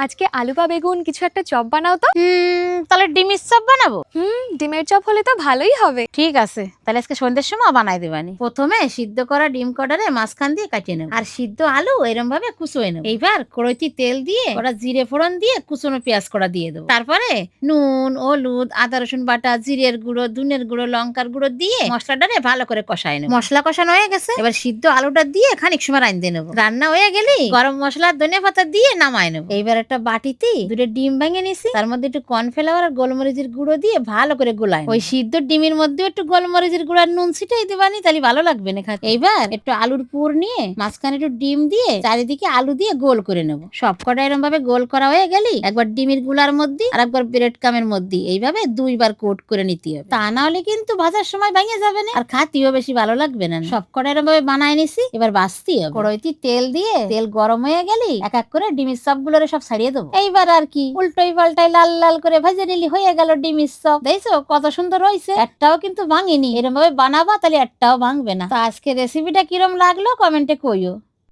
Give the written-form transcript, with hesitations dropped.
আজকে আলু বা বেগুন কিছু একটা চপ বানাও তো। তাহলে ডিমের চপ বানাবো। ডিমের চপ হলে তো ভালোই হবে। ঠিক আছে, তাহলে আজকে সন্ধ্যের সময় বানাই দেবানি। প্রথমে সিদ্ধ করা ডিম কটারে মাঝখান দিয়ে কাটিয়ে নেব, আর সিদ্ধ আলু এরম ভাবে কুচোয় নেব। এইবার কড়াইতে তেল দিয়ে ওরা জিরে ফোড়ন দিয়ে কুচনো পেঁয়াজ করা দিয়ে দেবো। তারপরে নুন, হলুদ, আদা রসুন বাটা, জিরের গুঁড়ো, ধনের গুঁড়ো, লঙ্কার গুঁড়ো দিয়ে মশলাটারে ভালো করে কষায় নেব। মশলা কষানো হয়ে গেছে, এবার সিদ্ধ আলুটা দিয়ে খানিক সময় রাঁধতে নেব। রান্না হয়ে গেলে গরম মশলা, ধনে পাতা দিয়ে নামায় নেব। এইবার একটা বাটিতে দুটো ডিম ভেঙে নিছি, তার মধ্যে একটু কর্নফ্লাওয়ার আর গোলমরিচের গুঁড়ো দিয়ে ভালো করে গোলায়। ওই সিদ্ধ ডিমের মধ্যে একটু গোলমরিচের গুঁড়ো আর নুন ছিটাই দিবানি, তাহলে ভালো লাগবে না খেতে। এইবার একটু আলুর পুর নিয়ে মাঝখানে একটু ডিম দিয়ে চারিদিকে আলু দিয়ে গোল করে নেব। সবকটা এরকম ভাবে গোল করা হয়ে গেলি একবার ডিমের গুলার মধ্যে আর একবার ব্রেড কামের মধ্যে এইভাবে দুইবার কোট করে নিতে হবে। তা না হলে কিন্তু ভাজার সময় ভেঙে যাবে না, আর খাতিও বেশি ভালো লাগবে না। সবকটা এরকম ভাবে বানায় নিছি, এবার ভাজতে হবে। কড়াইতে তেল দিয়ে তেল গরম হয়ে গেলি এক এক করে ডিমের চপগুলোরে সব ছাড়িয়ে দেবো। এইবার আর কি উল্টোই পাল্টাই লাল লাল করে ভেজে নিলি, হয়ে গেল ডিমের চপ। দেখছো কত সুন্দর হয়েছে, একটাও কিন্তু ভাঙেনি। এরকম ভাবে বানাবা তাহলে একটাও ভাঙবে না। তো আজকে রেসিপিটা কিরম লাগলো কমেন্টে কইও।